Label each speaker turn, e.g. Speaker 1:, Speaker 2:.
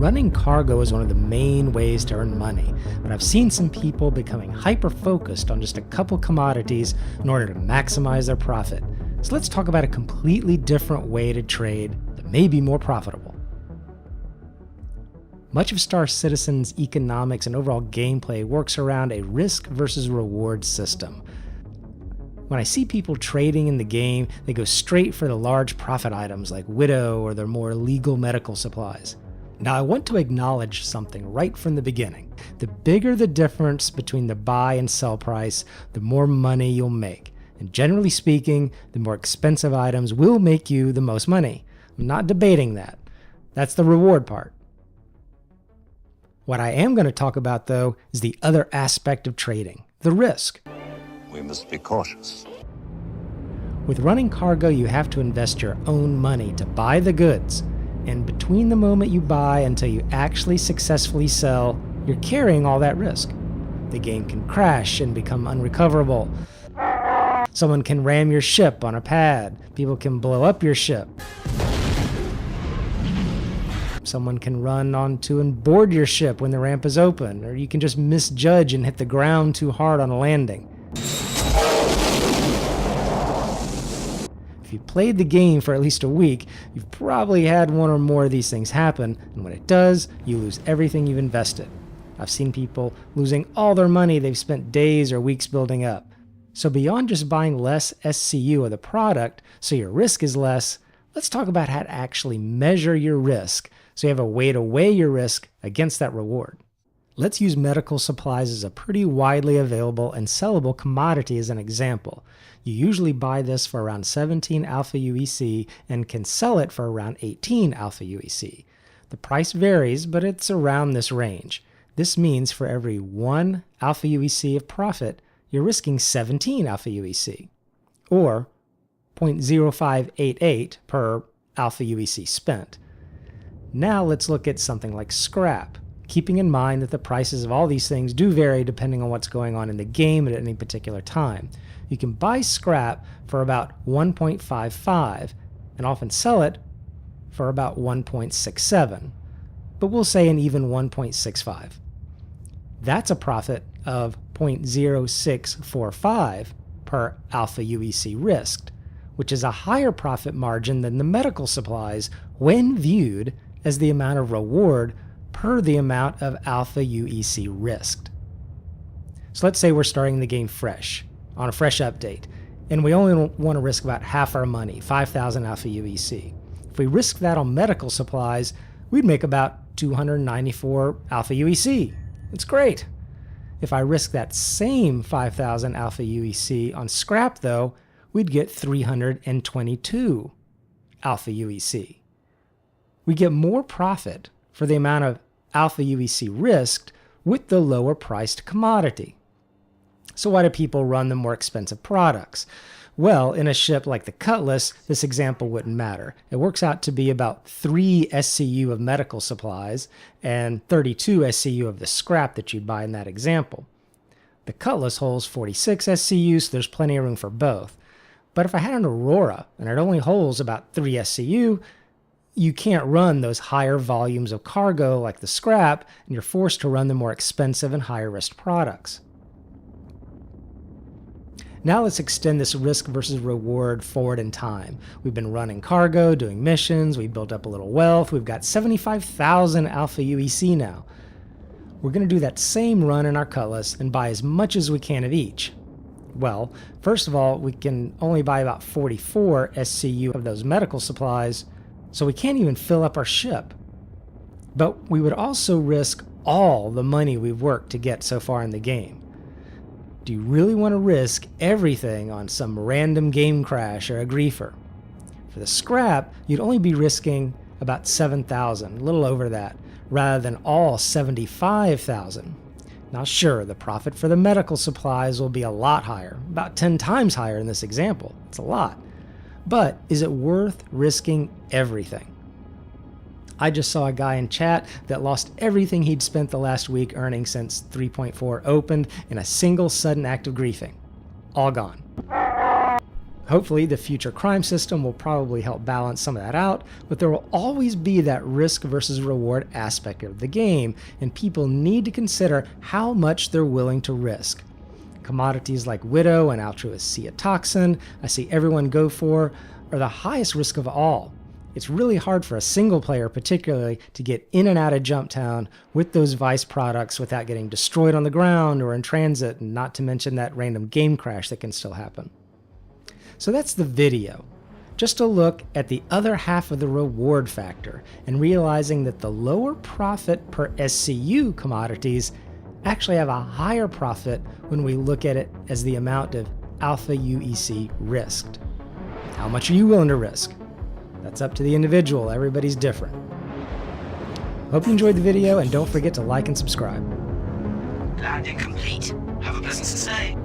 Speaker 1: Running cargo is one of the main ways to earn money, but I've seen some people becoming hyper-focused on just a couple commodities in order to maximize their profit. So let's talk about a completely different way to trade that may be more profitable. Much of Star Citizen's economics and overall gameplay works around a risk versus reward system. When I see people trading in the game, they go straight for the large profit items like Widow or their more legal medical supplies. Now I want to acknowledge something right from the beginning. The bigger the difference between the buy and sell price, the more money you'll make. And generally speaking, the more expensive items will make you the most money. I'm not debating that. That's the reward part. What I am going to talk about, though, is the other aspect of trading, the risk.
Speaker 2: We must be cautious.
Speaker 1: With running cargo, you have to invest your own money to buy the goods. And between the moment you buy until you actually successfully sell, you're carrying all that risk. The game can crash and become unrecoverable. Someone can ram your ship on a pad. People can blow up your ship. Someone can run onto and board your ship when the ramp is open, or you can just misjudge and hit the ground too hard on a landing. If you played the game for at least a week, you've probably had one or more of these things happen, and when it does, you lose everything you've invested. I've seen people losing all their money they've spent days or weeks building up. So beyond just buying less SCU of the product so your risk is less, let's talk about how to actually measure your risk so you have a way to weigh your risk against that reward. Let's use medical supplies as a pretty widely available and sellable commodity as an example. You usually buy this for around 17 alpha UEC and can sell it for around 18 alpha UEC. The price varies, but it's around this range. This means for every 1 alpha UEC of profit, you're risking 17 alpha UEC, or 0.0588 per alpha UEC spent. Now let's look at something like scrap, keeping in mind that the prices of all these things do vary depending on what's going on in the game at any particular time. You can buy scrap for about 1.55 and often sell it for about 1.67, but we'll say an even 1.65. That's a profit of 0.0645 per alpha UEC risked, which is a higher profit margin than the medical supplies when viewed as the amount of reward per the amount of alpha UEC risked. So let's say we're starting the game fresh, on a fresh update, and we only want to risk about half our money, 5,000 alpha UEC. If we risk that on medical supplies, we'd make about 294 alpha UEC. That's great. If I risk that same 5,000 alpha UEC on scrap, though, we'd get 322 alpha UEC. We get more profit for the amount of alpha UEC risked with the lower priced commodity. So why do people run the more expensive products? Well, in a ship like the Cutlass, this example wouldn't matter. It works out to be about 3 SCU of medical supplies and 32 SCU of the scrap that you'd buy in that example. The Cutlass holds 46 SCU, so there's plenty of room for both. But if I had an Aurora and it only holds about 3 SCU, you can't run those higher volumes of cargo like the scrap, and you're forced to run the more expensive and higher risk products. Now let's extend this risk versus reward forward in time. We've been running cargo, doing missions, we've built up a little wealth, we've got 75,000 alpha UEC now. We're going to do that same run in our Cutlass and buy as much as we can of each. Well, first of all, we can only buy about 44 SCU of those medical supplies, so we can't even fill up our ship. But we would also risk all the money we've worked to get so far in the game. Do you really want to risk everything on some random game crash or a griefer? For the scrap, you'd only be risking about 7,000, a little over that, rather than all 75,000. Now sure, the profit for the medical supplies will be a lot higher, about 10 times higher in this example. It's a lot. But is it worth risking everything? I just saw a guy in chat that lost everything he'd spent the last week earning since 3.4 opened in a single sudden act of griefing. All gone. Hopefully, the future crime system will probably help balance some of that out, but there will always be that risk versus reward aspect of the game, and people need to consider how much they're willing to risk. Commodities like Widow and Altruist Toxin, I see everyone go for, are the highest risk of all. It's really hard for a single player particularly to get in and out of Jumptown with those Vice products without getting destroyed on the ground or in transit, and not to mention that random game crash that can still happen. So that's the video. Just a look at the other half of the reward factor and realizing that the lower profit per SCU commodities actually have a higher profit when we look at it as the amount of alpha UEC risked. How much are you willing to risk? That's up to the individual. Everybody's different. Hope you enjoyed the video, and don't forget to like and subscribe.
Speaker 3: Landing complete. Have a pleasant stay.